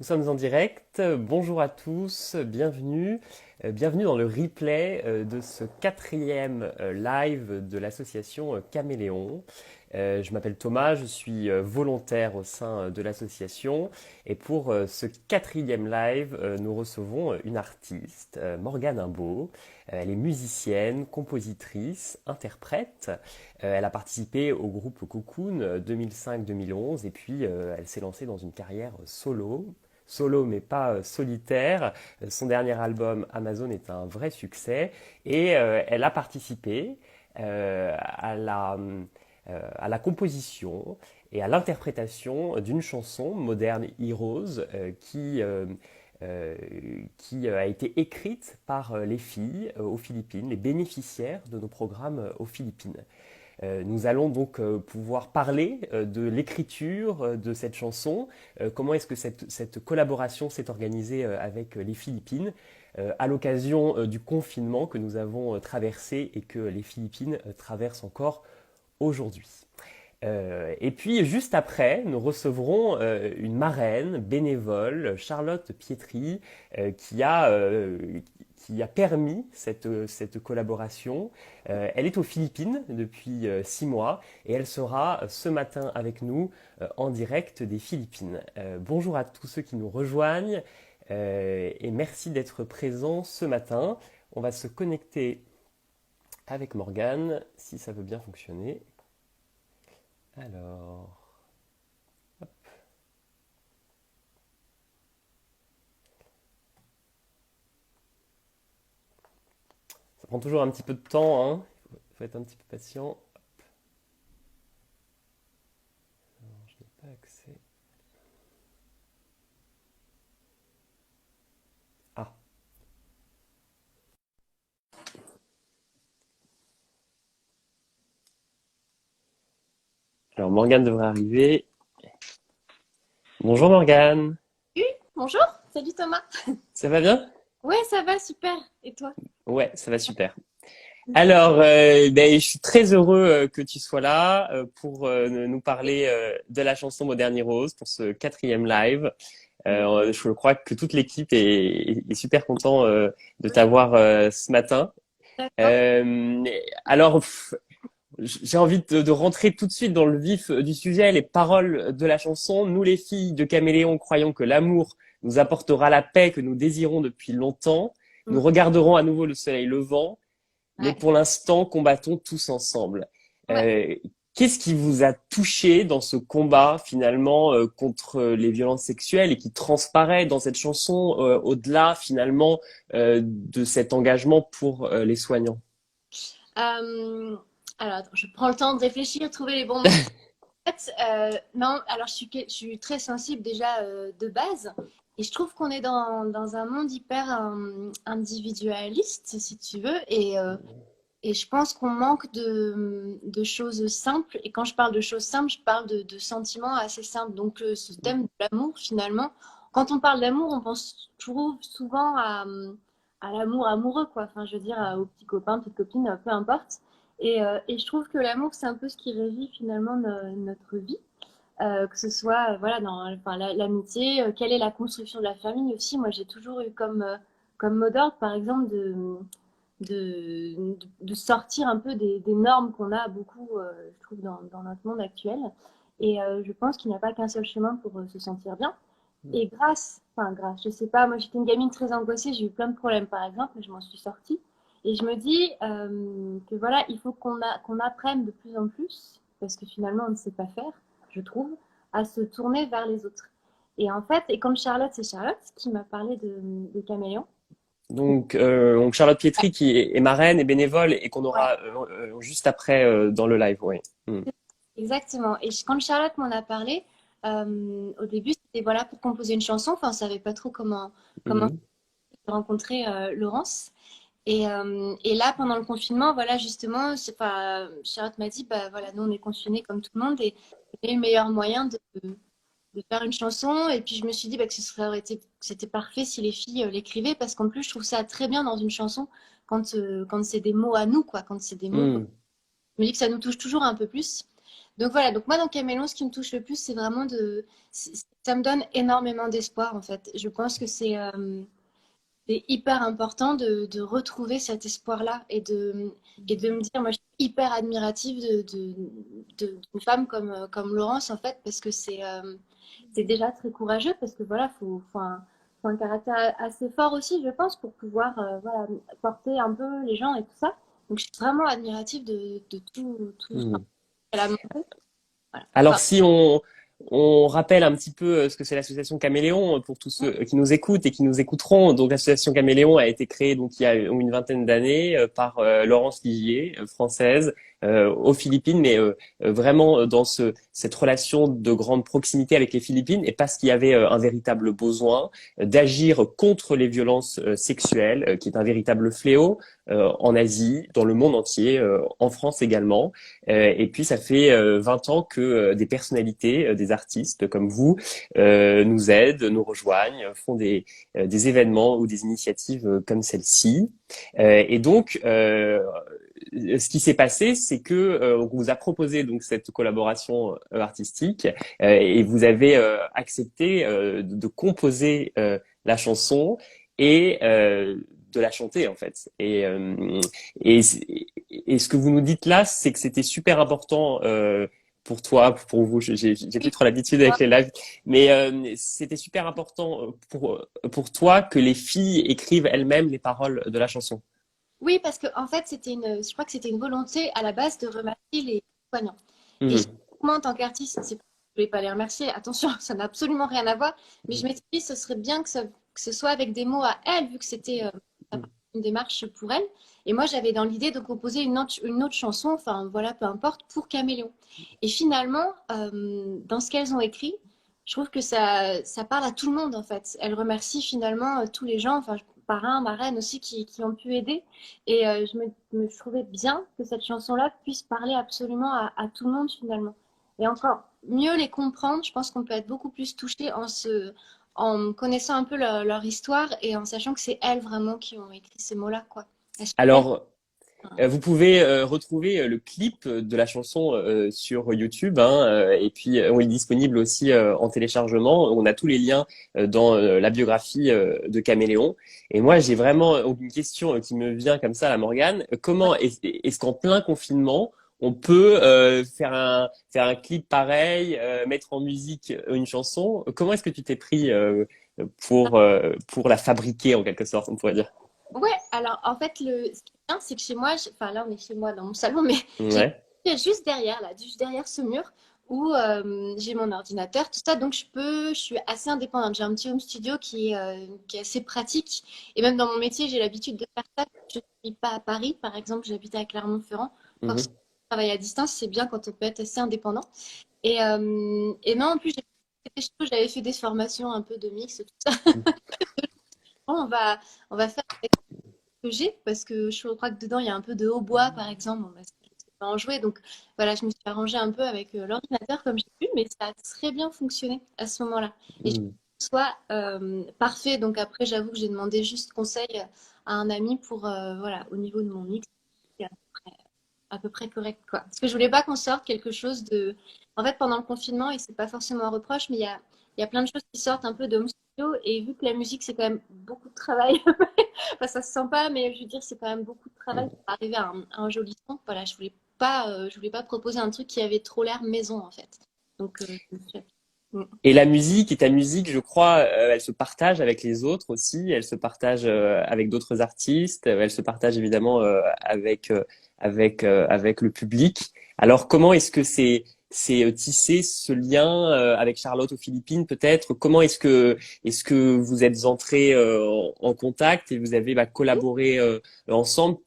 Nous sommes en direct. Bonjour à tous, bienvenue. Bienvenue dans le replay de ce quatrième live de l'association Caméléon. Je m'appelle Thomas, je suis volontaire au sein de l'association et pour ce quatrième live, nous recevons une artiste, Morgane Imbeau. Elle est musicienne, compositrice, interprète. Elle a participé au groupe Cocoon 2005-2011 et puis elle s'est lancée dans une carrière solo mais pas solitaire. Son dernier album Amazon est un vrai succès et elle a participé à la composition et à l'interprétation d'une chanson moderne Heroes euh, qui a été écrite par les filles aux Philippines, les bénéficiaires de nos programmes aux Philippines. Nous allons donc pouvoir parler de l'écriture de cette chanson, comment est-ce que cette collaboration s'est organisée avec les Philippines à l'occasion du confinement que nous avons traversé et que les Philippines traversent encore aujourd'hui. Et puis juste après, nous recevrons une marraine bénévole, Charlotte Pietri, qui a permis cette collaboration. Elle est aux Philippines depuis 6 mois et elle sera ce matin avec nous en direct des Philippines. Bonjour à tous ceux qui nous rejoignent et merci d'être présents ce matin. On va se connecter avec Morgane si ça veut bien fonctionner. Alors, ça prend toujours un petit peu de temps, hein. Faut être un petit peu patient. Alors, je n'ai pas accès. Ah, alors Morgane devrait arriver. Bonjour Morgane, Oui, bonjour, salut Thomas. ça va bien? Ouais, ça va, super. Et toi? Ouais, ça va super. Alors, ben, je suis très heureux que tu sois là pour nous parler de la chanson Modern Heroes pour ce quatrième live. Je crois que toute l'équipe est super content de t'avoir ce matin. D'accord. Euh, alors, j'ai envie de rentrer tout de suite dans le vif du sujet, les paroles de la chanson. Nous, les filles de Caméléon, croyons que l'amour nous apportera la paix que nous désirons depuis longtemps. Nous Mm. regarderons à nouveau le soleil levant, mais Ouais, pour l'instant, combattons tous ensemble. ouais. Euh, Qu'est-ce qui vous a touché dans ce combat finalement contre les violences sexuelles et qui transparaît dans cette chanson au-delà finalement de cet engagement pour les soignants? Euh, alors, attends, je prends le temps de réfléchir, trouver les bons mots. En fait, non, alors je suis très sensible déjà de base. Et je trouve qu'on est dans un monde hyper individualiste, si tu veux. Et je pense qu'on manque de choses simples. Et quand je parle de choses simples, je parle de sentiments assez simples. Donc, ce thème de l'amour, finalement, quand on parle d'amour, on pense toujours souvent à l'amour amoureux, quoi. Enfin, je veux dire, aux petits copains, petites copines, peu importe. Et je trouve que l'amour, c'est un peu ce qui régit finalement notre vie. Que ce soit voilà, dans enfin, l'amitié, quelle est la construction de la famille aussi. Moi, j'ai toujours eu comme mot d'ordre, par exemple, de sortir un peu des normes qu'on a beaucoup, je trouve, dans notre monde actuel. Et je pense qu'il n'y a pas qu'un seul chemin pour se sentir bien. Et grâce, je sais pas, moi j'étais une gamine très angoissée, j'ai eu plein de problèmes par exemple, mais je m'en suis sortie. Et je me dis que voilà, il faut qu'on apprenne de plus en plus, parce que finalement on ne sait pas faire, je trouve, à se tourner vers les autres. Et en fait, et comme Charlotte, c'est Charlotte qui m'a parlé de Caméléon. Donc Charlotte Pietri qui est marraine et bénévole et qu'on Ouais. aura juste après dans le live, oui. Mm. Exactement. Et quand Charlotte m'en a parlé, au début, c'était voilà pour composer une chanson. Enfin, on savait pas trop comment Mhm. rencontrer Laurence. Et là, pendant le confinement, voilà, justement, Charlotte m'a dit, bah voilà, nous on est confinés comme tout le monde et quel est le meilleur moyen de faire une chanson. Et puis je me suis dit bah, que que c'était parfait si les filles l'écrivaient parce qu'en plus, je trouve ça très bien dans une chanson quand c'est des mots à nous, quoi, quand c'est des mots. Mm. Je me dis que ça nous touche toujours un peu plus. Donc voilà, donc moi dans Caméléon, ce qui me touche le plus, c'est vraiment ça me donne énormément d'espoir en fait. Je pense que c'est hyper important de retrouver cet espoir-là et de me dire, moi je suis hyper admirative d'une femme comme Laurence en fait, parce que c'est déjà très courageux, parce que voilà, faut un caractère assez fort aussi, je pense, pour pouvoir voilà, porter un peu les gens et tout ça. Donc je suis vraiment admirative de tout ce Mhm. qu'elle a montré. Voilà. Alors, Enfin, si on rappelle un petit peu ce que c'est l'association Caméléon pour tous ceux qui nous écoutent et qui nous écouteront. Donc, l'association Caméléon a été créée donc il y a une vingtaine d'années par Laurence Ligier, française, aux Philippines, mais vraiment dans cette relation de grande proximité avec les Philippines, et parce qu'il y avait un véritable besoin d'agir contre les violences sexuelles, qui est un véritable fléau en Asie, dans le monde entier, en France également. Et puis, ça fait 20 ans que des personnalités, des artistes comme vous, nous aident, nous rejoignent, font des événements ou des initiatives comme celle-ci. Et donc, ce qui s'est passé, c'est que on vous a proposé donc cette collaboration artistique et vous avez accepté de composer la chanson et de la chanter en fait. Et, et ce que vous nous dites là, c'est que c'était super important pour toi, pour vous. J'ai plus trop l'habitude avec les lives, mais c'était super important pour toi que les filles écrivent elles-mêmes les paroles de la chanson. oui, parce que en fait, je crois que c'était une volonté à la base de remercier les soignants. Et Mhm. moi, en tant qu'artiste, je ne vais pas les remercier. Attention, ça n'a absolument rien à voir. Mais je m'étais dit, ce serait bien que ce soit avec des mots à elle, vu que c'était une démarche pour elle. Et moi, j'avais dans l'idée de composer une autre chanson, enfin voilà, peu importe, pour Caméléon. Et finalement, dans ce qu'elles ont écrit, je trouve que ça parle à tout le monde, en fait. Elles remercient finalement tous les gens, enfin, parrain, marraine aussi, qui ont pu aider. Et je trouvais bien que cette chanson-là puisse parler absolument à tout le monde, finalement. Et encore mieux les comprendre, je pense qu'on peut être beaucoup plus touché en connaissant un peu leur histoire et en sachant que c'est elles vraiment qui ont écrit ces mots-là, quoi. Elles sont belles. Alors, vous pouvez retrouver le clip de la chanson sur YouTube, hein, et puis on est disponible aussi en téléchargement. On a tous les liens dans la biographie de Caméléon. Et moi, j'ai vraiment une question qui me vient comme ça, la Morgane. Comment est-ce qu'en plein confinement, on peut faire un clip pareil, mettre en musique une chanson? Comment est-ce que tu t'es pris pour la fabriquer en quelque sorte, on pourrait dire? Ouais, alors en fait, ce qui est bien, c'est que chez moi, enfin là, on est chez moi dans mon salon, mais j'ai Ouais. juste derrière, là, juste derrière ce mur où j'ai mon ordinateur, tout ça, donc je suis assez indépendante. J'ai un petit home studio qui est assez pratique. Et même dans mon métier, j'ai l'habitude de faire ça. Je ne suis pas à Paris, par exemple, j'habite à Clermont-Ferrand. Forcément, Mhm. travailler à distance, c'est bien quand on peut être assez indépendant. Et non, en plus, j'avais fait des formations un peu de mix, tout ça. Bon, on va faire que j'ai parce que je crois que dedans il y a un peu de hautbois par exemple. Bon, bah, je sais pas en jouer donc voilà, je me suis arrangée un peu avec l'ordinateur comme j'ai pu, mais ça a très bien fonctionné à ce moment-là. Et je Mhm. soit parfait. Donc après, j'avoue que j'ai demandé juste conseil à un ami pour voilà, au niveau de mon mix, c'est à peu près correct quoi. Parce que je voulais pas qu'on sorte quelque chose de. En fait, pendant le confinement, et c'est pas forcément un reproche, mais il y a plein de choses qui sortent un peu de mon studio et vu que la musique c'est quand même beaucoup de travail. Enfin, ça se sent pas, mais je veux dire, c'est quand même beaucoup de travail pour arriver à un joli son. Voilà, je voulais pas proposer un truc qui avait trop l'air maison, en fait. Donc, mm. Et la musique et ta musique, je crois, elle se partage avec les autres aussi. Elle se partage avec d'autres artistes. Elle se partage évidemment avec le public. Alors, comment est-ce que c'est tissé ce lien avec Charlotte aux Philippines peut-être? Comment est-ce que vous êtes entrés en contact et vous avez collaboré ensemble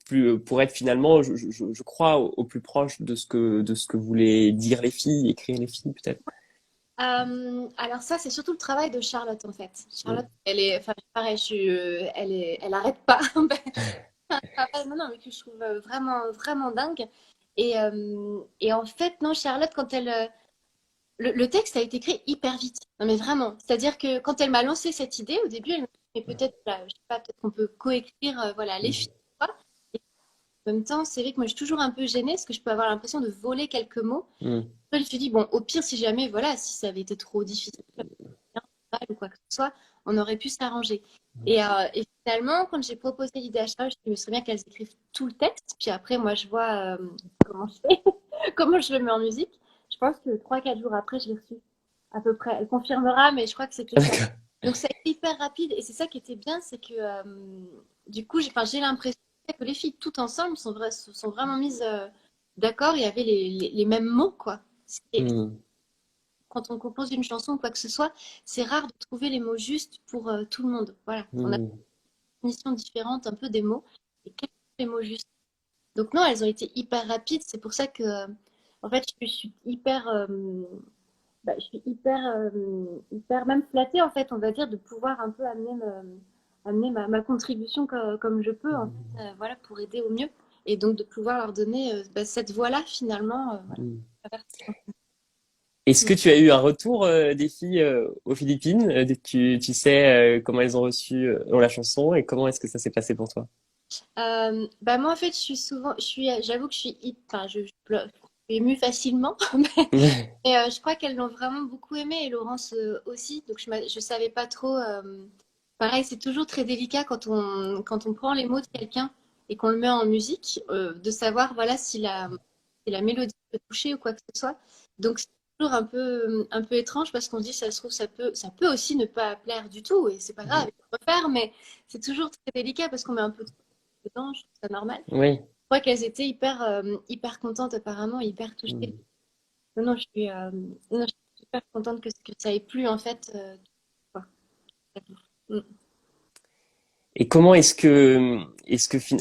pour être finalement, je crois, au plus proche de ce que voulaient dire les filles, écrire les filles peut-être. Alors ça, c'est surtout le travail de Charlotte, en fait. Charlotte, elle est, enfin, pareil, elle arrête pas. Un travail, non, non, mais que je trouve vraiment, vraiment dingue. Et en fait, non, Charlotte, quand le texte a été écrit hyper vite. Non, mais vraiment. C'est-à-dire que quand elle m'a lancé cette idée, au début, elle m'a dit, mais peut-être, là, je sais pas, peut-être qu'on peut coécrire, voilà, les filles. Quoi. Et en même temps, c'est vrai que moi, je suis toujours un peu gênée parce que je peux avoir l'impression de voler quelques mots. je me suis dit, bon, au pire, si jamais, voilà, si ça avait été trop difficile, ou quoi que ce soit, on aurait pu s'arranger. Et finalement, quand j'ai proposé l'idée à Charles, je me souviens bien qu'elles écrivent tout le texte, puis après, moi, je vois comment je fais, comment je le mets en musique. Je pense que 3 4 jours après, je l'ai reçu, à peu près. Elle confirmera, mais je crois que c'était ça. D'accord. Donc, ça a été hyper rapide, et c'est ça qui était bien, c'est que du coup, enfin, j'ai l'impression que les filles, toutes ensemble, se sont vraiment mises d'accord, il y avait les mêmes mots, quoi. Hmm. Quand on compose une chanson ou quoi que ce soit, c'est rare de trouver les mots justes pour tout le monde. Voilà, on a Hmm. une définition différente un peu des mots et quels sont les mots justes. Donc non, elles ont été hyper rapides. C'est pour ça que, en fait, je suis hyper, hyper même flattée en fait, on va dire, de pouvoir un peu amener ma contribution comme je peux en fait, voilà, pour aider au mieux et donc de pouvoir leur donner cette voix-là finalement. Voilà, Hmm. à travers Est-ce que tu as eu un retour des filles aux Philippines? Tu sais comment elles ont reçu la chanson et comment est-ce que ça s'est passé pour toi? Bah moi en fait je suis souvent j'avoue que je suis enfin je pleure, je suis émue facilement mais je crois qu'elles l'ont vraiment beaucoup aimé et Laurence aussi donc je savais pas trop pareil c'est toujours très délicat quand on prend les mots de quelqu'un et qu'on le met en musique de savoir voilà si la mélodie peut toucher ou quoi que ce soit donc c'est toujours un peu étrange parce qu'on se dit ça se trouve ça peut aussi ne pas plaire du tout et c'est pas grave il faut refaire mais c'est toujours très délicat parce qu'on met un peu dedans, je trouve ça normal. Oui. Je crois qu'elles étaient hyper contentes apparemment, hyper touchées. Hmm. Non, non, je suis super contente que ça ait plu en fait. Quoi. Mm. Et comment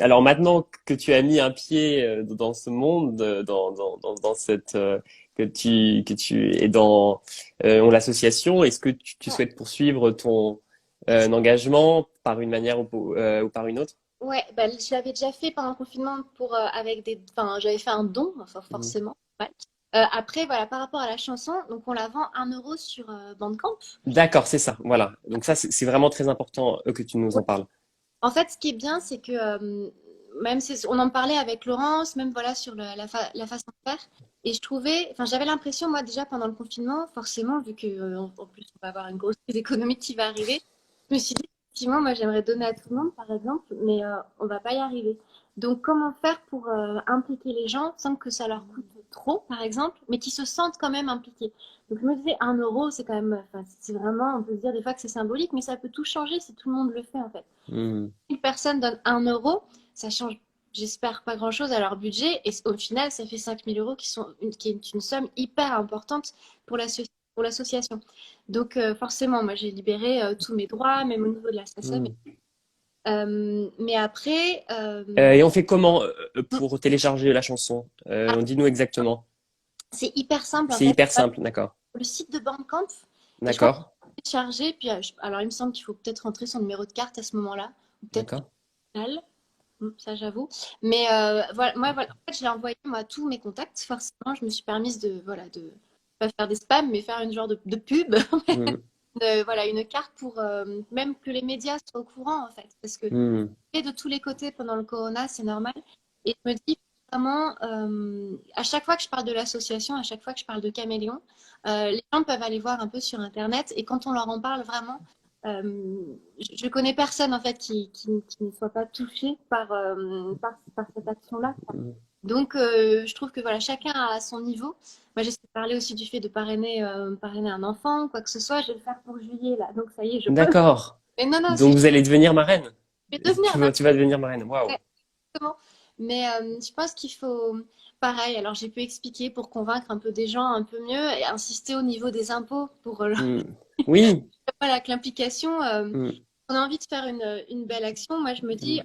alors maintenant que tu as mis un pied dans ce monde, dans cette, que tu es dans l'association, est-ce que tu Ouais, souhaites poursuivre ton engagement par une manière ou par une autre? ouais, bah, je l'avais déjà fait pendant le confinement pour enfin, j'avais fait un don, enfin Hmm. forcément. Ouais. Après, voilà, par rapport à la chanson, donc on la vend 1 € sur Bandcamp. D'accord, c'est ça. Voilà. Donc ça, c'est vraiment très important que tu nous en parles. En fait, ce qui est bien, c'est que même si on en parlait avec Laurence, même voilà sur la façon de faire, et je trouvais, enfin j'avais l'impression moi déjà pendant le confinement, forcément vu que en plus on va avoir une grosse crise économique qui va arriver, je me suis dit effectivement moi j'aimerais donner à tout le monde par exemple, mais on va pas y arriver. Donc comment faire pour impliquer les gens sans que ça leur coûte trop par exemple, mais qu'ils se sentent quand même impliqués. Donc je me disais 1 €, c'est quand même, enfin, c'est vraiment, on peut se dire des fois que c'est symbolique, mais ça peut tout changer si tout le monde le fait en fait Hmm. une personne donne 1 €, ça change, j'espère, pas grand-chose à leur budget. Et au final, ça fait 5 000 € qui est une somme hyper importante pour pour l'association. Donc, forcément, moi, j'ai libéré tous mes droits, même au niveau de la SACEM. Hmm. Mais après, Et on fait comment pour télécharger la chanson? Dis-nous exactement. c'est hyper simple, en C'est fait. hyper simple, d'accord. Le site de Bandcamp, et je pense que D'accord, c'est télécharger. Puis, alors, il me semble qu'il faut peut-être rentrer son numéro de carte à ce moment-là. Ou peut-être d'accord. Ça, j'avoue. Mais voilà, moi, voilà. En fait, je l'ai envoyé moi à tous mes contacts. Forcément, je me suis permise de, voilà, de pas faire des spams, mais faire une genre de pub. Hmm. Voilà, une carte pour même que les médias soient au courant, en fait. Parce que Hmm. et de tous les côtés pendant le corona, c'est normal. Et je me dis vraiment, à chaque fois que je parle de l'association, à chaque fois que je parle de Caméléon, les gens peuvent aller voir un peu sur Internet. Et quand on leur en parle vraiment, je connais personne en fait qui ne soit pas touché par cette action-là. Hmm. Donc, je trouve que voilà, chacun à son niveau. Moi, j'essaie de parler aussi du fait de parrainer un enfant, quoi que ce soit. Je vais le faire pour juillet là, donc ça y est, je peux. D'accord. Mais non, non, Donc vous allez devenir marraine. je vais devenir Tu vas devenir marraine. Waouh. exactement. Mais je pense qu'il faut, pareil, alors j'ai pu expliquer pour convaincre un peu des gens un peu mieux et insister au niveau des impôts pour Hmm. Oui. voilà, que l'implication, Hmm. on a envie de faire une belle action. Moi, Hmm. je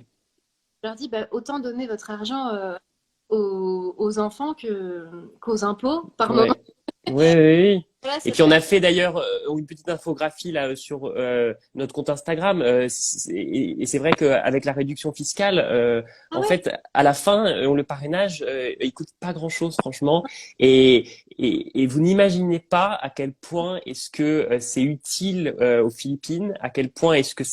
leur dis, bah, autant donner votre argent aux enfants qu'aux impôts par moment. Ouais. Oui, oui, oui. Voilà, Et c'est puis on ça. a fait d'ailleurs une petite infographie là sur notre compte Instagram. Et c'est vrai qu'avec la réduction fiscale, Ah en ouais, fait, à la fin, le parrainage, il coûte pas grand-chose, franchement. Et, et vous n'imaginez pas à quel point est-ce que c'est utile aux Philippines, à quel point est-ce que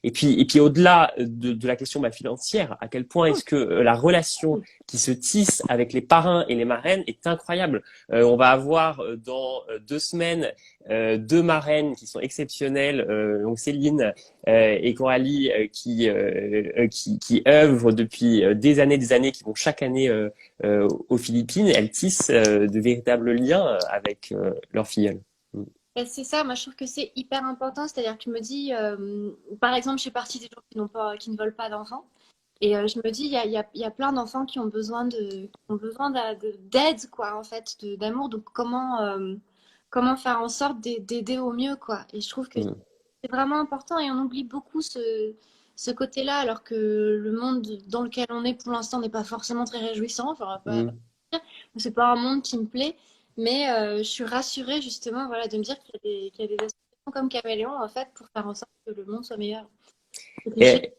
et puis au-delà de la question financière, à quel point est-ce que la relation qui se tisse avec les parrains et les marraines est incroyable. On va avoir dans 2 semaines deux marraines qui sont exceptionnelles, donc Céline et Coralie qui œuvrent depuis des années, qui vont chaque année aux Philippines. Elles tissent de véritables liens avec leur filleule. Mm. ben, c'est ça. Moi, je trouve que c'est hyper important. C'est-à-dire que je me dis, par exemple, je fais partie des gens qui ne veulent pas d'enfants. Et je me dis, il y a plein d'enfants qui ont besoin d'aide, quoi, en fait, d'amour. Donc, comment faire en sorte d'aider au mieux, quoi. Et je trouve que Mm. c'est vraiment important et on oublie beaucoup ce côté-là, alors que le monde dans lequel on est pour l'instant n'est pas forcément très réjouissant. Enfin, on va pas Mm. dire. C'est pas un monde qui me plaît, mais je suis rassurée justement, voilà, de me dire qu'il y a des associations comme Caméléon, en fait, pour faire en sorte que le monde soit meilleur. C'est cliché.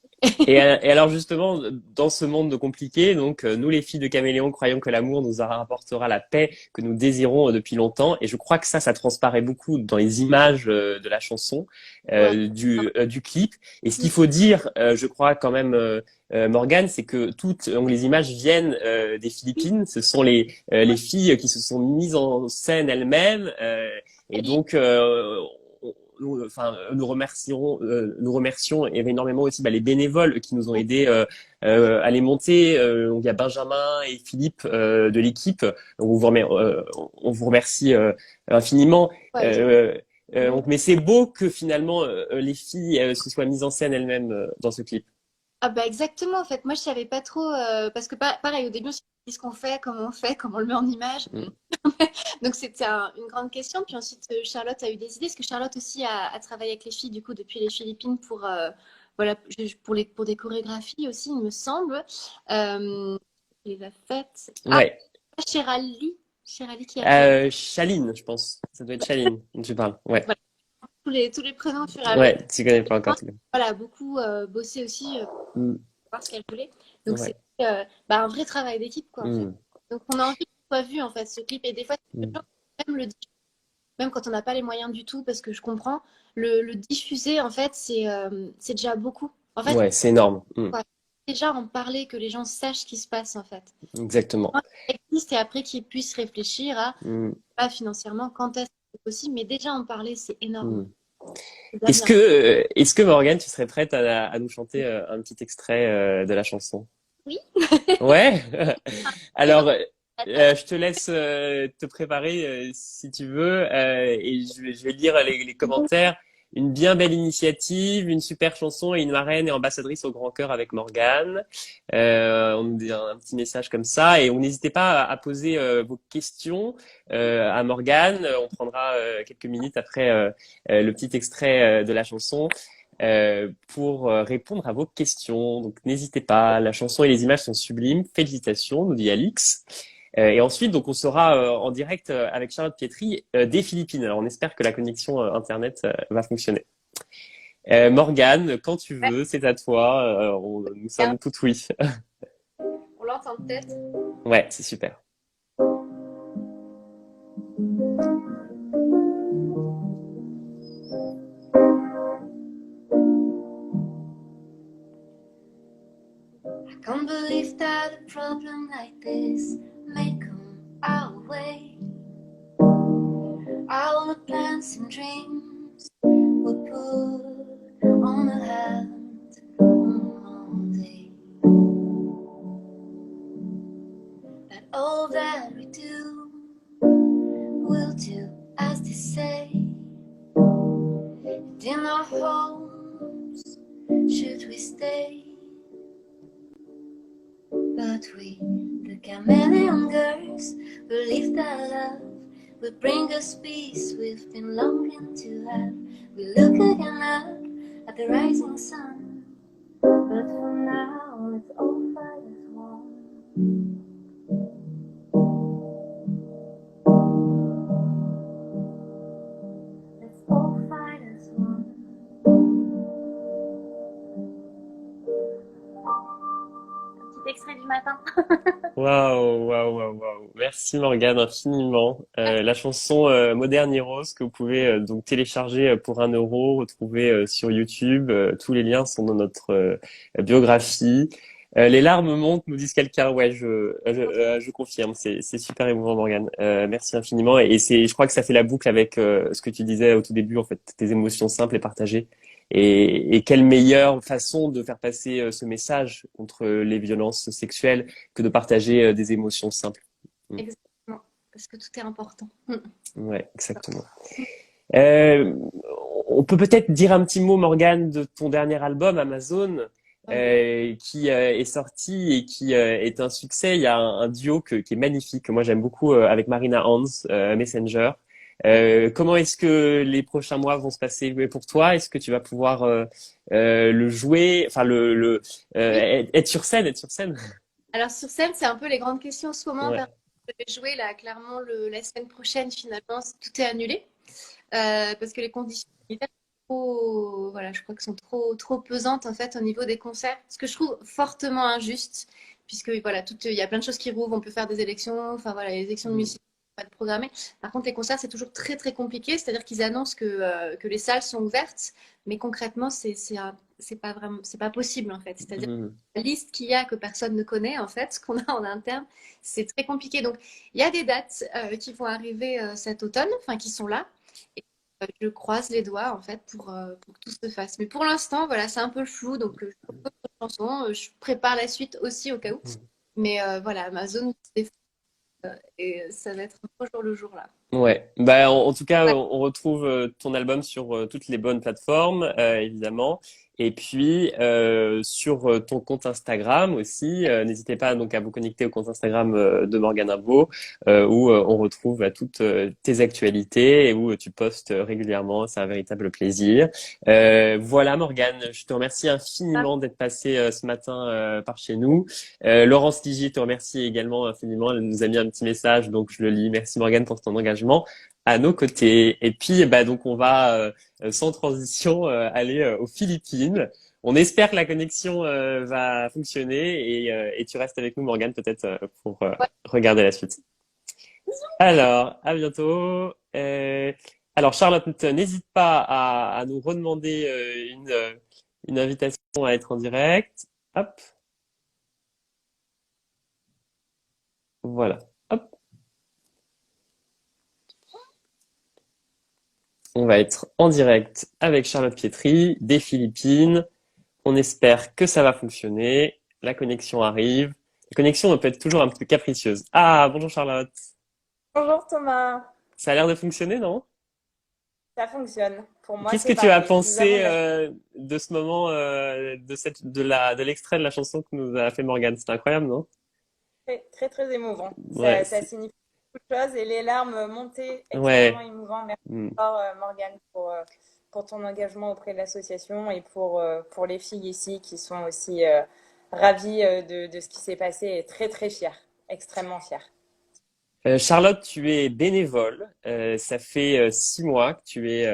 Et, et alors justement, dans ce monde compliqué, donc nous les filles de Caméléon croyons que l'amour nous rapportera la paix que nous désirons depuis longtemps. Et je crois que ça transparaît beaucoup dans les images de la chanson, Ouais. du clip. Et ce qu'il faut dire, je crois quand même, Morgane, c'est que toutes donc, les images viennent des Philippines. Ce sont les filles qui se sont mises en scène elles-mêmes. Et donc, nous remercions énormément aussi les bénévoles qui nous ont aidés à les monter. Donc, il y a Benjamin et Philippe de l'équipe. Donc, on vous remercie infiniment. Ouais, Euh, mais c'est beau que finalement les filles se soient mises en scène elles-mêmes dans ce clip. ah bah exactement, en fait, moi je savais pas trop, parce que pareil, au début on s'est dit ce qu'on fait, comment on le met en image. Mm. Donc c'était une grande question. Puis ensuite Charlotte a eu des idées, parce que Charlotte aussi a travaillé avec les filles du coup depuis les Philippines pour, voilà, pour des chorégraphies aussi, il me semble. Euh, elle les a faites. Ah, Ouais. Chérali qui a fait. Chaline, je pense. Ça doit être Chaline dont tu parles. Ouais. Voilà, tous les prénoms au fur et à mesure. Ouais, tu connais pas encore tout le monde. Voilà, beaucoup bossé aussi Mm. pour voir ce qu'elle voulait. Donc c'est Ouais. un vrai travail d'équipe, quoi, en fait. Mm. Donc on a envie qu'il soit vu, en fait, ce clip. Et des fois, c'est Mm. dur, même le même quand on n'a pas les moyens du tout, parce que je comprends, le diffuser, en fait, c'est déjà beaucoup. En fait, Ouais, c'est énorme. Mm. quoi, déjà en parler, que les gens sachent ce qui se passe, en fait. Exactement. Quand ça existe, et après qu'ils puissent réfléchir à, Mm. pas financièrement, quand est-ce que c'est possible, mais déjà en parler, c'est énorme. Mm. C'est déjà bien. Est-ce que Morgane, tu serais prête à nous chanter un petit extrait de la chanson? Oui, Ouais. oui, Alors, j'adore. je te laisse te préparer si tu veux, et je vais lire les commentaires. Une bien belle initiative, une super chanson et une marraine et ambassadrice au grand cœur avec Morgane. On nous dit un petit message comme ça et on n'hésitez pas à poser vos questions à Morgane. On prendra quelques minutes après le petit extrait de la chanson pour répondre à vos questions. Donc n'hésitez pas, la chanson et les images sont sublimes. Félicitations, nous dit Alix. Et ensuite, donc, on sera en direct avec Charlotte Pietri des Philippines. Alors, on espère que la connexion Internet va fonctionner. Morgane, quand tu veux, c'est à toi. Nous sommes tout oui. On l'entend peut-être. Ouais, c'est super. I can't believe that a problem like this may come our way. All the plans and dreams we put on a hand one day. That all that we do will do as they say. And in our homes, should we stay? But we, the chameleon girls, believe that love will bring us peace we've been longing to have. We look again up at the rising sun, but for now let's all fight as one. matin. Waouh, waouh, waouh, waouh. Merci Morgane infiniment. La chanson Modern Heroes que vous pouvez donc télécharger pour 1 euro, retrouver sur YouTube. Tous les liens sont dans notre biographie. Les larmes montent, nous disent quelqu'un. Ouais, je confirme. C'est super émouvant, Morgane. Merci infiniment. Et je crois que ça fait la boucle avec ce que tu disais au tout début, en fait, tes émotions simples et partagées. Et quelle meilleure façon de faire passer ce message contre les violences sexuelles que de partager des émotions simples. Mm. Exactement, parce que tout est important. Ouais, exactement. Euh, on peut peut-être dire un petit mot, Morgane, de ton dernier album, Amazon, qui est sorti et qui est un succès. Il y a un duo qui est magnifique, que moi j'aime beaucoup, avec Marina Hans, Messenger. Comment est-ce que les prochains mois vont se passer pour toi? Est-ce que tu vas pouvoir le jouer, enfin Oui. être sur scène, être sur scène? Alors sur scène, c'est un peu les grandes questions en ce moment. Ouais. Je vais jouer là, clairement, la semaine prochaine, finalement, tout est annulé. Parce que les conditions sanitaires voilà, je crois qu'elles sont trop pesantes en fait au niveau des concerts. Ce que je trouve fortement injuste, puisque voilà, il y a plein de choses qui rouvrent, on peut faire des élections, enfin voilà, les élections de Mm. musiciens pas de programmer. Par contre, les concerts, c'est toujours très compliqué, c'est-à-dire qu'ils annoncent que les salles sont ouvertes, mais concrètement, c'est pas vraiment, c'est pas possible en fait. C'est-à-dire Mm. la liste qu'il y a que personne ne connaît en fait, ce qu'on a en interne, c'est très compliqué. Donc, il y a des dates qui vont arriver cet automne, enfin qui sont là. Je croise les doigts en fait pour que tout se fasse. Mais pour l'instant, voilà, c'est un peu flou, donc je propose une chanson. Je prépare la suite aussi au cas où. Mm. Mais voilà, Amazon, et ça va être un peu jour le jour là. Ouais, bah en tout cas, Ouais, on retrouve ton album sur toutes les bonnes plateformes, évidemment. Et puis sur ton compte Instagram aussi, n'hésitez pas donc à vous connecter au compte Instagram de Morgane Imbo, où on retrouve toutes tes actualités et où tu postes régulièrement. C'est un véritable plaisir. Voilà Morgane, je te remercie ça, infiniment d'être passée ce matin par chez nous. Laurence Ligier te remercie également infiniment. Elle nous a mis un petit message, donc je le lis. Merci Morgane pour ton engagement à nos côtés. Et puis, bah, donc on va sans transition aller aux Philippines. On espère que la connexion va fonctionner et tu restes avec nous, Morgane, peut-être pour ouais. regarder la suite. Alors, à bientôt. Alors, Charlotte, n'hésite pas à nous redemander une invitation à être en direct. Hop, voilà. Hop. On va être en direct avec Charlotte Pietri des Philippines. On espère que ça va fonctionner. La connexion arrive. La connexion peut être toujours un peu capricieuse. Ah, bonjour Charlotte. Bonjour Thomas, Ça a l'air de fonctionner, non? ça fonctionne. Pour moi, Qu'est-ce que c'est tu as parfait. Nous avons pensé de la chance. de ce moment, de l'extrait de la chanson que nous a fait Morgane? C'était incroyable, non? Très émouvant. Ouais, Ça signifie beaucoup de choses et les larmes montées, extrêmement ouais. émouvant. Merci Hmm. encore Morgane pour ton engagement auprès de l'association et pour les filles ici qui sont aussi ravies de ce qui s'est passé et très fières, extrêmement fières. Charlotte, tu es bénévole. Ça fait 6 mois que tu es,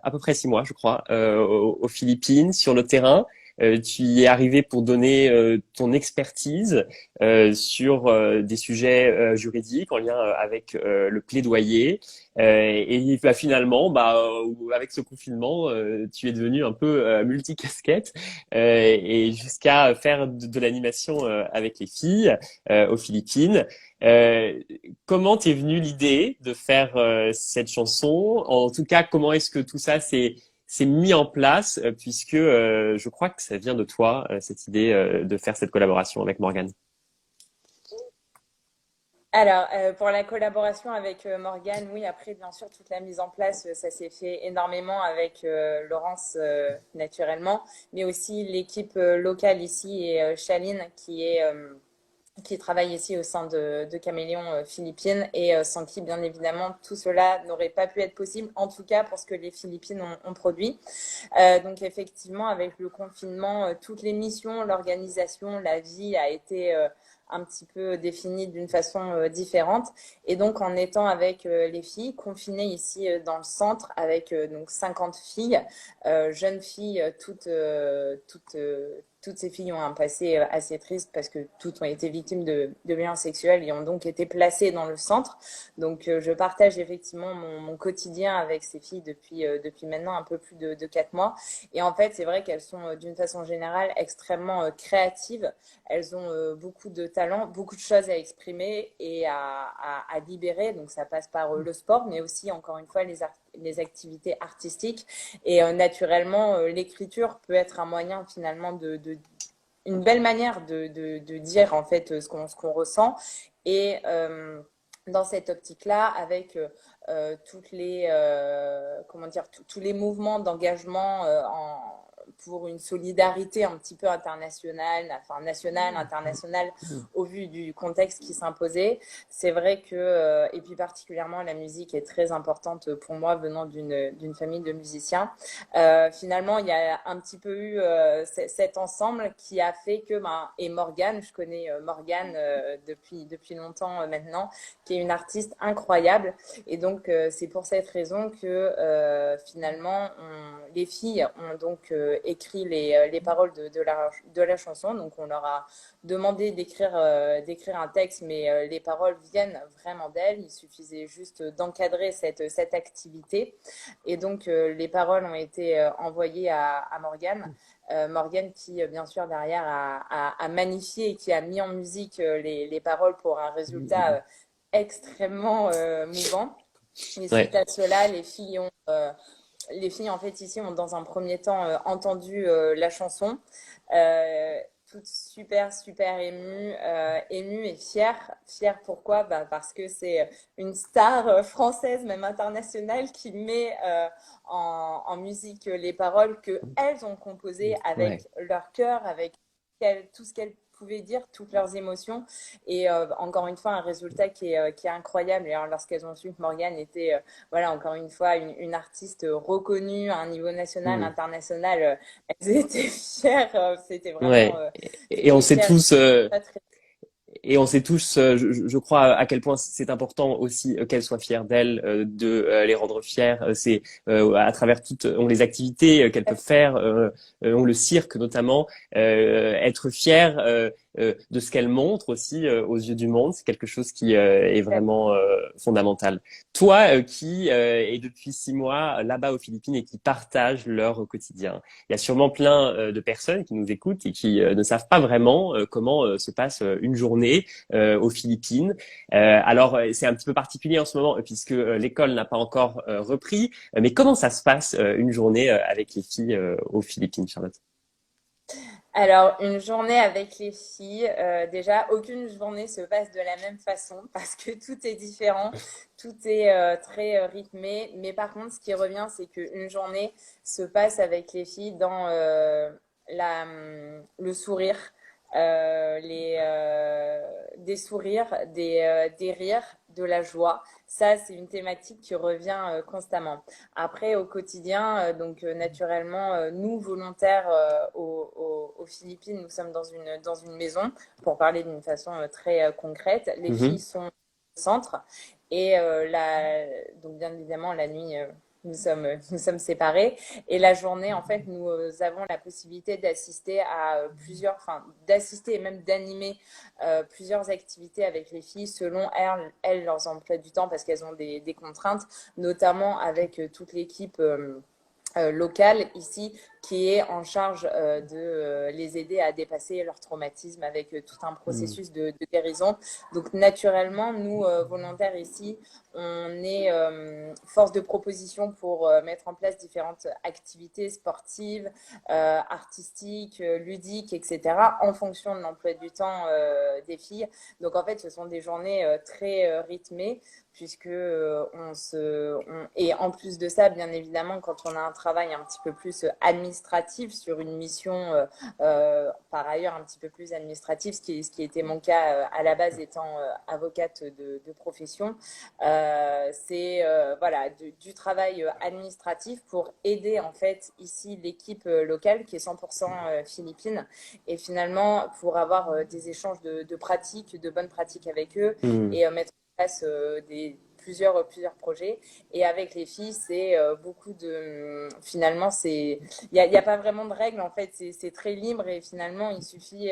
à peu près 6 mois, je crois, aux Philippines, sur le terrain. Tu y es arrivé pour donner ton expertise sur des sujets juridiques en lien avec le plaidoyer. Et bah, finalement, bah, avec ce confinement, tu es devenu un peu multicasquette et jusqu'à faire de l'animation avec les filles aux Philippines. Euh, Comment t'es venue l'idée de faire cette chanson? En tout cas, comment est-ce que tout ça s'est mis en place, puisque je crois que ça vient de toi, cette idée de faire cette collaboration avec Morgane. Alors, pour la collaboration avec Morgane, oui, après, bien sûr, toute la mise en place, ça s'est fait énormément avec Laurence, naturellement, mais aussi l'équipe locale ici et Chaline qui travaille ici au sein de Caméléon Philippines et sans qui, bien évidemment, tout cela n'aurait pas pu être possible, en tout cas pour ce que les Philippines ont produit. Donc, effectivement, avec le confinement, toutes les missions, l'organisation, la vie a été un petit peu définie d'une façon différente. Et donc, en étant avec les filles, confinées ici dans le centre, avec donc 50 filles, jeunes filles, toutes ces filles ont un passé assez triste parce que toutes ont été victimes de violences sexuelles et ont donc été placées dans le centre. Donc, je partage effectivement mon quotidien avec ces filles depuis maintenant un peu plus de 4 mois. Et en fait, c'est vrai qu'elles sont d'une façon générale extrêmement créatives. Elles ont beaucoup de talent, beaucoup de choses à exprimer et à libérer. Donc, ça passe par le sport, mais aussi, encore une fois, les activités artistiques. Et naturellement, l'écriture peut être un moyen finalement une belle manière de dire en fait ce qu'on ressent. Et dans cette optique-là, avec toutes les comment dire tous les mouvements d'engagement pour une solidarité un petit peu internationale, enfin nationale, internationale, au vu du contexte qui s'imposait. C'est vrai que, et puis particulièrement la musique est très importante pour moi venant d'une famille de musiciens. Finalement, il y a un petit peu eu cet ensemble qui a fait que, et Morgane, je connais Morgane depuis longtemps maintenant, qui est une artiste incroyable. Et donc, c'est pour cette raison que finalement, les filles ont donc écrit les paroles de la chanson. Donc, on leur a demandé d'écrire un texte, mais les paroles viennent vraiment d'elles. Il suffisait juste d'encadrer cette activité. Et donc, les paroles ont été envoyées à Morgane. Morgane qui, bien sûr, derrière a magnifié et qui a mis en musique les paroles pour un résultat extrêmement mouvant. Et Ouais. suite à cela, les filles, en fait, ici, ont dans un premier temps entendu la chanson, toutes super, super émues, émues et fières. Fières pourquoi? Parce que c'est une star française, même internationale, qui met en musique les paroles qu'elles ont composées Ouais. avec leur cœur, avec tout ce qu'elles pouvaient dire, toutes leurs émotions. Et encore une fois, un résultat qui est incroyable. Et alors, lorsqu'elles ont su que Morgane était, voilà, encore une fois, une artiste reconnue à un niveau national, Mm. international, elles étaient fières. C'était vraiment, Ouais. Et on c'était sait fier. tous, Pas très. et on sait tous, je crois, à quel point c'est important aussi qu'elles soient fières d'elles, de les rendre fières. C'est à travers toutes les activités qu'elles peuvent faire, le cirque notamment, être fières de ce qu'elles montrent aussi aux yeux du monde. C'est quelque chose qui est vraiment fondamental. Toi, qui est depuis 6 mois là-bas aux Philippines et qui partage leur quotidien, il y a sûrement plein de personnes qui nous écoutent et qui ne savent pas vraiment comment se passe une journée aux Philippines. Alors, c'est un petit peu particulier en ce moment puisque l'école n'a pas encore repris. Mais comment ça se passe une journée avec les filles aux Philippines, Charlotte? Alors, une journée avec les filles, déjà, aucune journée se passe de la même façon parce que tout est différent, tout est très rythmé. Mais par contre, ce qui revient, c'est qu'une journée se passe avec les filles dans le sourire, des sourires, des rires, de la joie. Ça, c'est une thématique qui revient constamment. Après, au quotidien, donc naturellement, nous, volontaires aux Philippines, nous sommes dans une maison, pour parler d'une façon très concrète. Les filles Mhm. sont au centre et donc bien évidemment, la nuit, nous sommes séparés. Et la journée, en fait, nous avons la possibilité d'assister à enfin, d'assister et même d'animer plusieurs activités avec les filles selon leurs emplois du temps parce qu'elles ont des contraintes, notamment avec toute l'équipe locale ici qui est en charge de les aider à dépasser leur traumatisme avec tout un Mhm. processus de guérison. Donc naturellement, nous, volontaires ici, on est force de proposition pour mettre en place différentes activités sportives, artistiques, ludiques, etc., en fonction de l'emploi du temps des filles. Donc en fait, ce sont des journées très rythmées puisque et en plus de ça, bien évidemment, quand on a un travail un petit peu plus administratif sur une mission, par ailleurs un petit peu plus administrative, ce qui était mon cas à la base étant avocate de profession, c'est voilà du travail administratif pour aider en fait ici l'équipe locale qui est 100% philippine et finalement pour avoir des échanges de pratiques, de bonnes pratiques avec eux Mhm. et mettre place plusieurs projets. Et avec les filles, c'est beaucoup de… Finalement, il y a pas vraiment de règles, en fait. C'est très libre et finalement, il suffit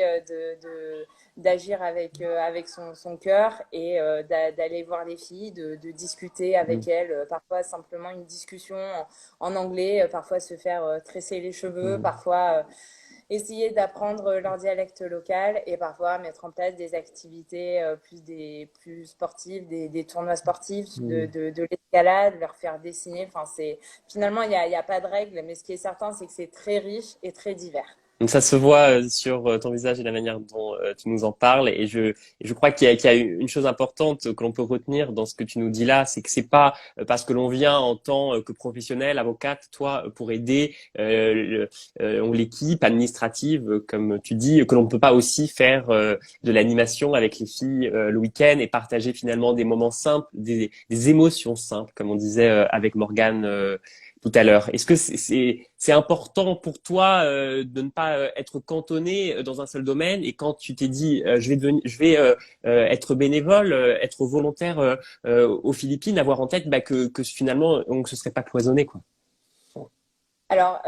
d'agir avec son cœur et d'aller voir les filles, de discuter avec elles. Parfois, simplement une discussion en anglais, parfois se faire tresser les cheveux, parfois essayer d'apprendre leur dialecte local et parfois mettre en place des activités plus sportives, des tournois sportifs, de l'escalade, leur faire dessiner. Enfin, finalement, il y a pas de règles, mais ce qui est certain, c'est que c'est très riche et très divers. Donc ça se voit sur ton visage et la manière dont tu nous en parles et je crois qu'il y a une chose importante que l'on peut retenir dans ce que tu nous dis là, c'est que c'est pas parce que l'on vient en tant que professionnel, avocate, toi pour aider l'équipe administrative comme tu dis, que l'on peut pas aussi faire de l'animation avec les filles le week-end et partager finalement des moments simples, des émotions simples comme on disait avec Morgane tout à l'heure. Est-ce que c'est important pour toi de ne pas être cantonné dans un seul domaine et quand tu t'es dit je vais être bénévole, être volontaire aux Philippines, avoir en tête que finalement on se serait pas cloisonné quoi. Alors,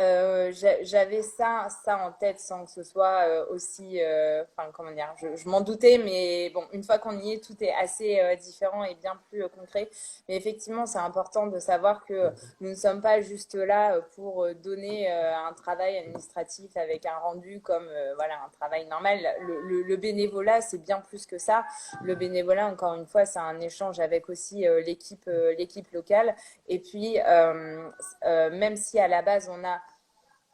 j'avais ça en tête sans que ce soit aussi, enfin, comment dire, je m'en doutais, mais bon, une fois qu'on y est, tout est assez différent et bien plus concret. Mais effectivement, c'est important de savoir que nous ne sommes pas juste là pour donner un travail administratif avec un rendu comme voilà, un travail normal. Le bénévolat, c'est bien plus que ça. Le bénévolat, encore une fois, c'est un échange avec aussi l'équipe locale. Et puis, même si à la base,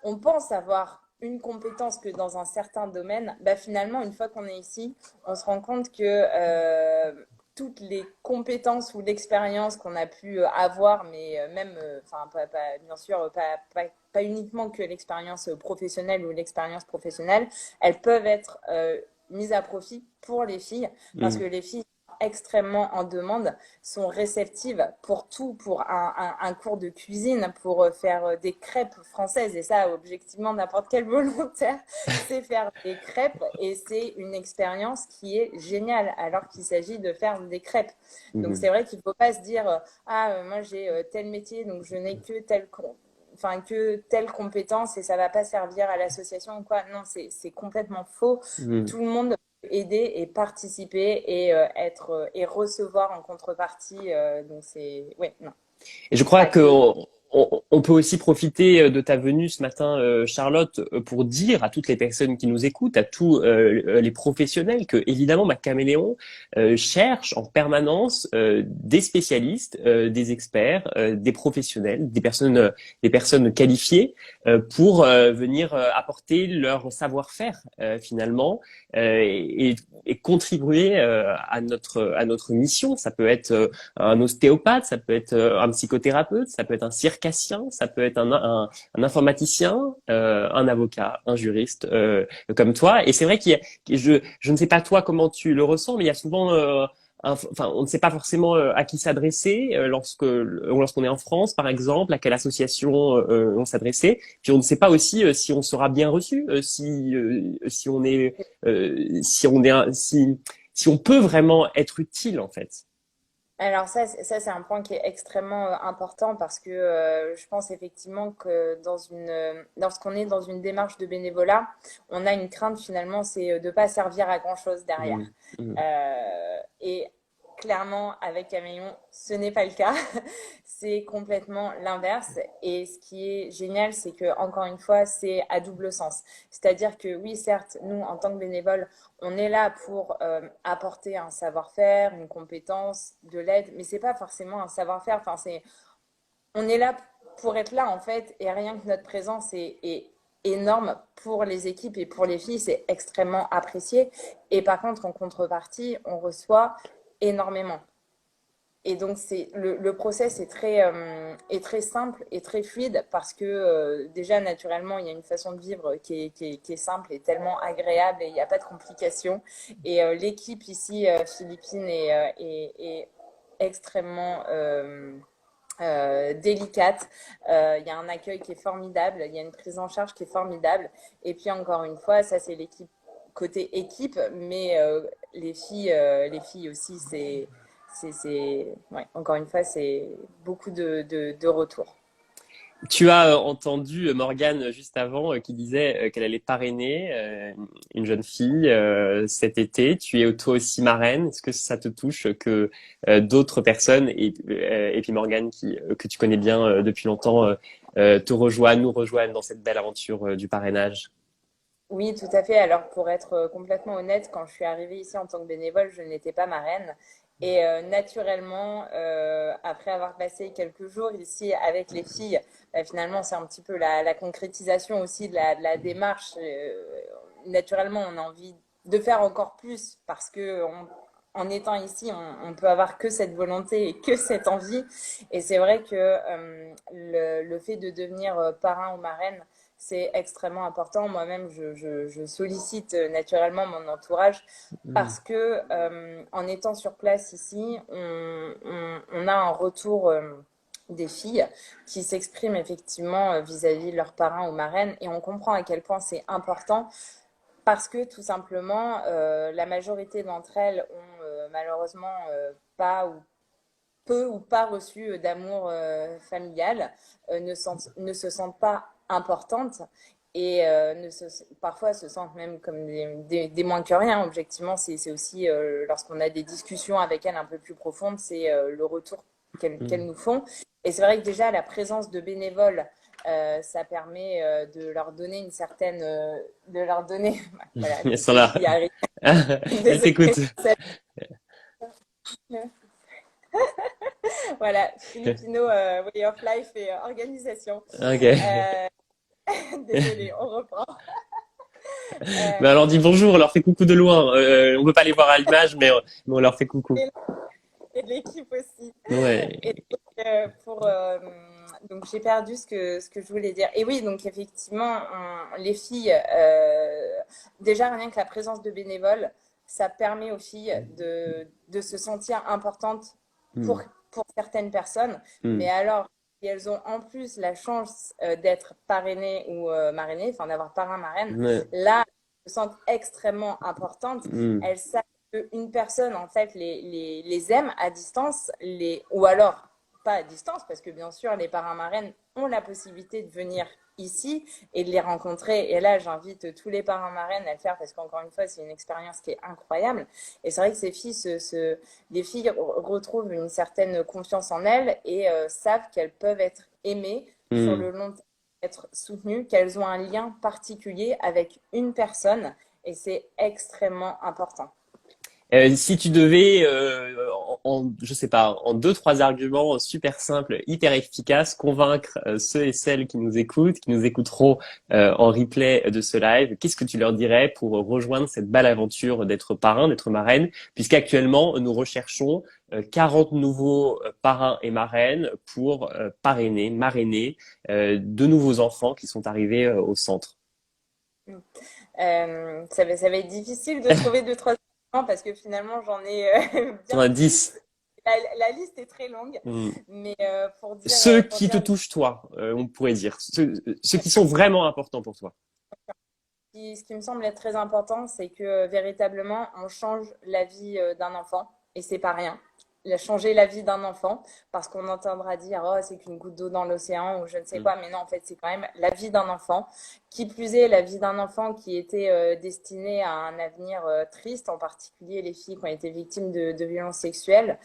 on pense avoir une compétence que dans un certain domaine, bah finalement, une fois qu'on est ici, on se rend compte que toutes les compétences ou l'expérience qu'on a pu avoir, mais même, enfin, bien sûr, pas uniquement que l'expérience professionnelle ou l'expérience professionnelle, elles peuvent être mises à profit pour les filles, parce que les filles extrêmement en demande, sont réceptives pour tout, pour un cours de cuisine, pour faire des crêpes françaises. Et ça, objectivement, n'importe quel volontaire sait faire des crêpes et c'est une expérience qui est géniale alors qu'il s'agit de faire des crêpes. Donc, c'est vrai qu'il ne faut pas se dire « Ah, moi, j'ai tel métier, donc je n'ai que telle compétence et ça ne va pas servir à l'association ou quoi. » Non, c'est complètement faux. Tout le monde aider et participer et et recevoir en contrepartie. Donc c'est non. Et je crois on peut aussi profiter de ta venue ce matin, Charlotte, pour dire à toutes les personnes qui nous écoutent, à tous les professionnels, que évidemment, Caméléon cherche en permanence des spécialistes, des experts, des professionnels, des personnes qualifiées pour venir apporter leur savoir-faire finalement et contribuer à notre mission. Ça peut être un ostéopathe, ça peut être un psychothérapeute, ça peut être un circassien, ça peut être un informaticien, un avocat, un juriste comme toi. Et c'est vrai je ne sais pas toi comment tu le ressens, mais il y a souvent enfin, on ne sait pas forcément à qui s'adresser lorsqu'on est en France, par exemple, à quelle association on s'adresser. Puis on ne sait pas aussi si on sera bien reçu, si on peut vraiment être utile en fait. Alors ça c'est un point qui est extrêmement important parce que je pense effectivement que lorsqu'on est dans une démarche de bénévolat, on a une crainte finalement, c'est de pas servir à grand-chose derrière. Et clairement, avec Caméléon, ce n'est pas le cas. C'est complètement l'inverse. Et ce qui est génial, c'est que encore une fois, c'est à double sens. C'est-à-dire que oui, certes, nous, en tant que bénévoles, on est là pour apporter un savoir-faire, une compétence, de l'aide, mais c'est pas forcément un savoir-faire. Enfin, on est là pour être là en fait, et rien que notre présence est énorme pour les équipes et pour les filles, c'est extrêmement apprécié. Et par contre, en contrepartie, on reçoit énormément. Et donc, le process est très simple et très fluide parce que déjà, naturellement, il y a une façon de vivre qui est simple et tellement agréable et il n'y a pas de complications. Et l'équipe ici, philippine, est extrêmement délicate. Il y a un accueil qui est formidable, il y a une prise en charge qui est formidable. Et puis, encore une fois, ça, c'est l'équipe côté équipe, mais les filles aussi, ouais, encore une fois, c'est beaucoup de retours. Tu as entendu Morgane juste avant qui disait qu'elle allait parrainer une jeune fille cet été. Tu es toi aussi marraine. Est-ce que ça te touche que d'autres personnes et puis Morgane que tu connais bien depuis longtemps nous rejoignent dans cette belle aventure du parrainage? Oui, tout à fait. Alors, pour être complètement honnête, quand je suis arrivée ici en tant que bénévole, je n'étais pas marraine. Et naturellement, après avoir passé quelques jours ici avec les filles, finalement, c'est un petit peu la concrétisation aussi de la démarche. Naturellement, on a envie de faire encore plus parce que en étant ici, on peut avoir que cette volonté et que cette envie. Et c'est vrai que le fait de devenir parrain ou marraine, c'est extrêmement important. Moi-même, je sollicite naturellement mon entourage Mm. parce que en étant sur place ici, on a un retour des filles qui s'expriment effectivement vis-à-vis de leurs parrains ou marraines et on comprend à quel point c'est important parce que tout simplement, la majorité d'entre elles ont malheureusement pas ou peu ou pas reçu d'amour familial, ne se sentent pas importantes et parfois se sentent même comme des moins que rien. Objectivement, c'est aussi lorsqu'on a des discussions avec elles un peu plus profondes, c'est le retour qu'elles Mm. nous font. Et c'est vrai que déjà la présence de bénévoles, ça permet de leur donner une certaine, de leur donner, voilà, Elles sont là. il arrive. Elles Désolée t'écoutent. pour cette- Voilà, Filipino way of life et organisation. Ok. Euh, Désolée, on reprend. Mais alors dis Euh, bonjour, on leur fait coucou de loin. On peut pas les voir à l'image, mais on leur fait coucou. et et de l'équipe aussi. Et Ouais. donc, donc j'ai perdu ce que je voulais dire. Et oui, donc effectivement, les filles, déjà rien que la présence de bénévoles, ça permet aux filles de se sentir importantes pour, Mm. pour certaines personnes. Mais Mm. alors, si elles ont en plus la chance d'être parrainées ou marrainées, enfin d'avoir parrain, marraine, Ouais. là, elles se sentent extrêmement importantes. Mm. Elles savent une personne en fait les aime à distance, ou alors pas à distance, parce que bien sûr les parrains marraines ont la possibilité de venir ici et de les rencontrer. Et là, j'invite tous les parrains marraines à le faire parce qu'encore une fois, c'est une expérience qui est incroyable. Et c'est vrai que ces filles, les filles retrouvent une certaine confiance en elles et savent qu'elles peuvent être aimées sur Mm. le long terme, être soutenues, qu'elles ont un lien particulier avec une personne. Et c'est extrêmement important. Si tu devais, je sais pas, en deux, trois arguments super simples, hyper efficaces, convaincre ceux et celles qui nous écoutent, qui nous écouteront en replay de ce live, qu'est-ce que tu leur dirais pour rejoindre cette belle aventure d'être parrain, d'être marraine, puisqu'actuellement nous recherchons 40 nouveaux parrains et marraines pour marrainer de nouveaux enfants qui sont arrivés au centre. Ça va être difficile de trouver deux, trois éléments parce que finalement, j'en ai Tu en as bien plus. 10. La liste est très longue, Mm. mais Ceux pour qui te dire touchent toi, on pourrait dire, ceux qui sont vraiment importants pour toi. ce qui me semble être très important, c'est que véritablement, on change la vie d'un enfant et c'est pas rien. Changer la vie d'un enfant parce qu'on entendra dire oh c'est qu'une goutte d'eau dans l'océan ou je ne sais Mm. quoi, mais non, en fait c'est quand même la vie d'un enfant, qui plus est la vie d'un enfant qui était destiné à un avenir triste, en particulier les filles qui ont été victimes de violences sexuelles.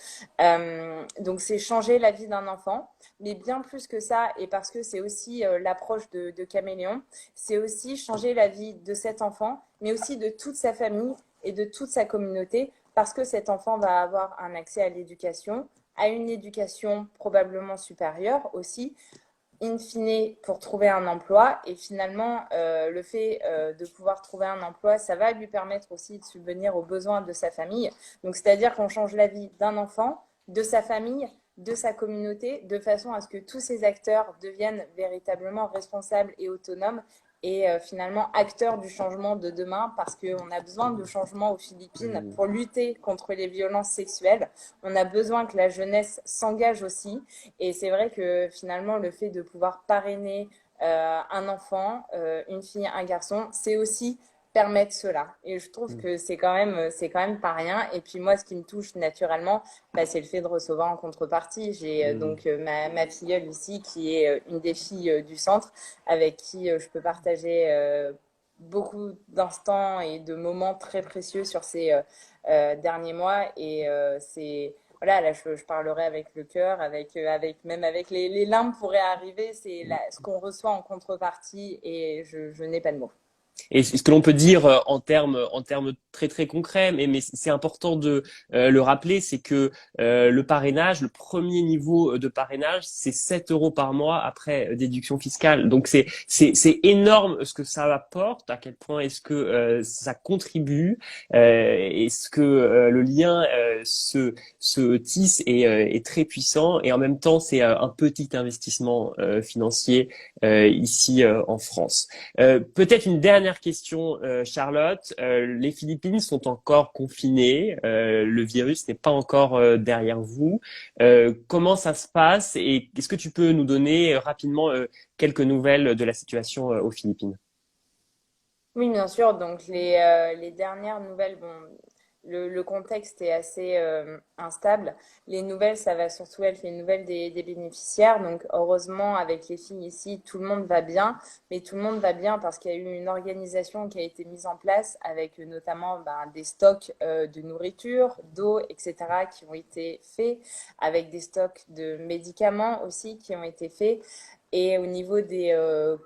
Donc c'est changer la vie d'un enfant, mais bien plus que ça, et parce que c'est aussi l'approche de Caméléon, c'est aussi changer la vie de cet enfant, mais aussi de toute sa famille et de toute sa communauté, parce que cet enfant va avoir un accès à l'éducation, à une éducation probablement supérieure aussi, in fine pour trouver un emploi. Et finalement, le fait de pouvoir trouver un emploi, ça va lui permettre aussi de subvenir aux besoins de sa famille. Donc, c'est-à-dire qu'on change la vie d'un enfant, de sa famille, de sa communauté, de façon à ce que tous ces acteurs deviennent véritablement responsables et autonomes et finalement acteurs du changement de demain parce qu'on a besoin de changement aux Philippines Mm. pour lutter contre les violences sexuelles. On a besoin que la jeunesse s'engage aussi. Et c'est vrai que finalement, le fait de pouvoir parrainer un enfant, une fille, un garçon, c'est aussi permettre cela. Et je trouve que c'est quand même pas rien. Et puis moi, ce qui me touche naturellement, bah, c'est le fait de recevoir en contrepartie. J'ai donc ma filleule ici, qui est une des filles du centre, avec qui je peux partager beaucoup d'instants et de moments très précieux sur ces derniers mois. Et c'est voilà, là, je parlerai avec le cœur, même avec les larmes pourraient arriver. C'est ce qu'on reçoit en contrepartie et je n'ai pas de mots. Et ce que l'on peut dire en termes très très concrets, mais c'est important de le rappeler, c'est que le parrainage, le premier niveau de parrainage, c'est 7 euros par mois après déduction fiscale. Donc c'est énorme ce que ça apporte, à quel point est-ce que ça contribue, est-ce que le lien se tisse est très puissant, et en même temps c'est un petit investissement financier ici en France. Peut-être une dernière question, Charlotte. Les Philippines sont encore confinées. Le virus n'est pas encore derrière vous. Comment ça se passe, et est-ce que tu peux nous donner rapidement quelques nouvelles de la situation aux Philippines? Oui, bien sûr. Donc, les dernières nouvelles, bon, le contexte est assez instable. Les nouvelles, ça va surtout être les nouvelles des bénéficiaires. Donc, heureusement, avec les filles ici, tout le monde va bien. Mais tout le monde va bien parce qu'il y a eu une organisation qui a été mise en place avec notamment ben, des stocks de nourriture, d'eau, etc., qui ont été faits, avec des stocks de médicaments aussi qui ont été faits. Et au niveau des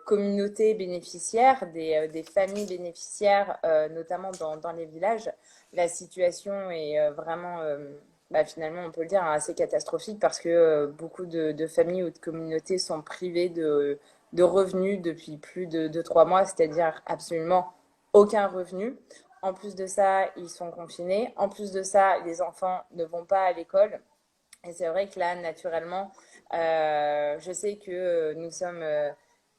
communautés bénéficiaires, des familles bénéficiaires, notamment dans les villages, la situation est vraiment, bah, finalement, on peut le dire, hein, assez catastrophique parce que beaucoup de familles ou de communautés sont privées de revenus depuis plus de 3 mois, c'est-à-dire absolument aucun revenu. En plus de ça, ils sont confinés. En plus de ça, les enfants ne vont pas à l'école. Et c'est vrai que là, naturellement, je sais que nous sommes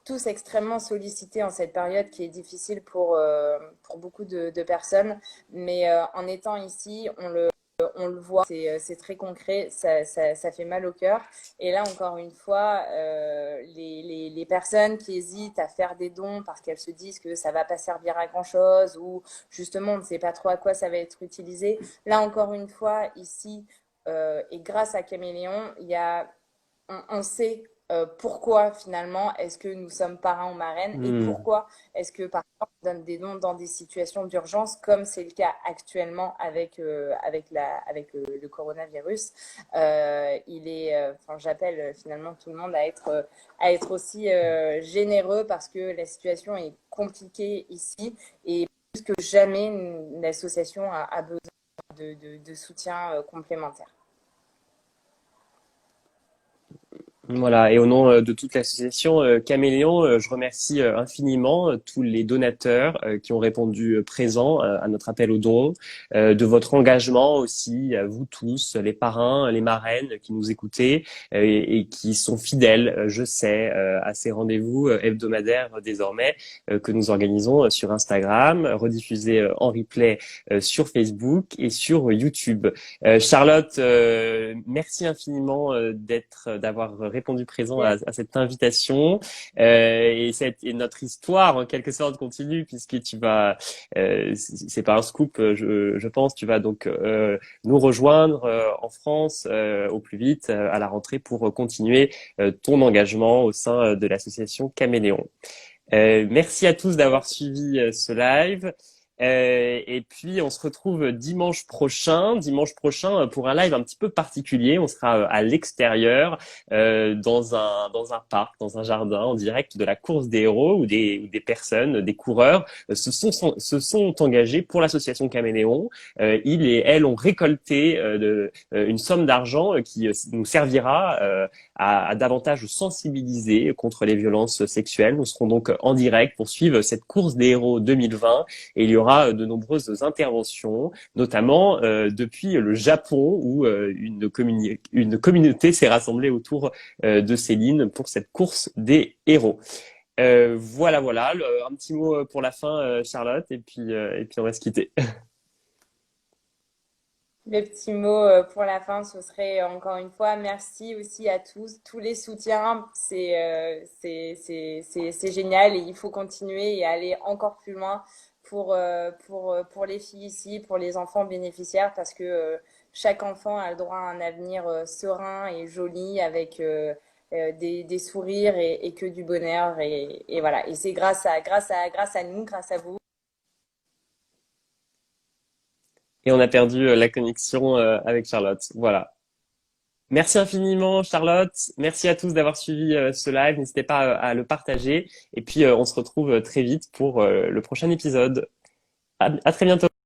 tous extrêmement sollicités en cette période qui est difficile pour beaucoup de personnes. Mais en étant ici, on le voit, c'est très concret, ça fait mal au cœur. Et là, encore une fois, les personnes qui hésitent à faire des dons parce qu'elles se disent que ça va pas servir à grand-chose ou justement on ne sait pas trop à quoi ça va être utilisé. Là, encore une fois, ici, et grâce à Caméléon, on sait pourquoi finalement est-ce que nous sommes parrains ou marraines et pourquoi est-ce que par exemple on donne des dons dans des situations d'urgence comme c'est le cas actuellement avec le coronavirus. Enfin, j'appelle finalement tout le monde à être aussi généreux parce que la situation est compliquée ici et plus que jamais l'association a besoin de soutien complémentaire. Voilà, et au nom de toute l'association Caméléon, je remercie infiniment tous les donateurs qui ont répondu présents à notre appel aux dons, de votre engagement aussi, à vous tous, les parrains, les marraines qui nous écoutez et qui sont fidèles, je sais, à ces rendez-vous hebdomadaires désormais que nous organisons sur Instagram, rediffusés en replay sur Facebook et sur YouTube. Charlotte, merci infiniment d'avoir répondu présent à cette invitation, et notre histoire en quelque sorte continue puisque tu vas, c'est pas un scoop, je pense, tu vas donc nous rejoindre en France au plus vite à la rentrée pour continuer ton engagement au sein de l'association Caméléon. Merci à tous d'avoir suivi ce live. Et puis on se retrouve dimanche prochain pour un live un petit peu particulier. On sera à l'extérieur, dans un parc, dans un jardin, en direct de la course des héros où des personnes, des coureurs se sont engagés pour l'association Caméléon. Ils et elles ont récolté une somme d'argent qui nous servira à davantage sensibiliser contre les violences sexuelles. Nous serons donc en direct pour suivre cette course des héros 2020 et il y aura de nombreuses interventions, notamment depuis le Japon où une communauté s'est rassemblée autour de Céline pour cette course des héros. Voilà, un petit mot pour la fin, Charlotte, et puis on va se quitter. Le petit mot pour la fin, ce serait encore une fois merci aussi à tous les soutiens. C'est génial et il faut continuer et aller encore plus loin pour les filles ici, pour les enfants bénéficiaires, parce que chaque enfant a le droit à un avenir serein et joli avec des sourires et que du bonheur. Et voilà. Et c'est grâce à nous, grâce à vous. Et on a perdu la connexion avec Charlotte. Voilà. Merci infiniment, Charlotte. Merci à tous d'avoir suivi ce live. N'hésitez pas à le partager. Et puis, on se retrouve très vite pour le prochain épisode. À très bientôt.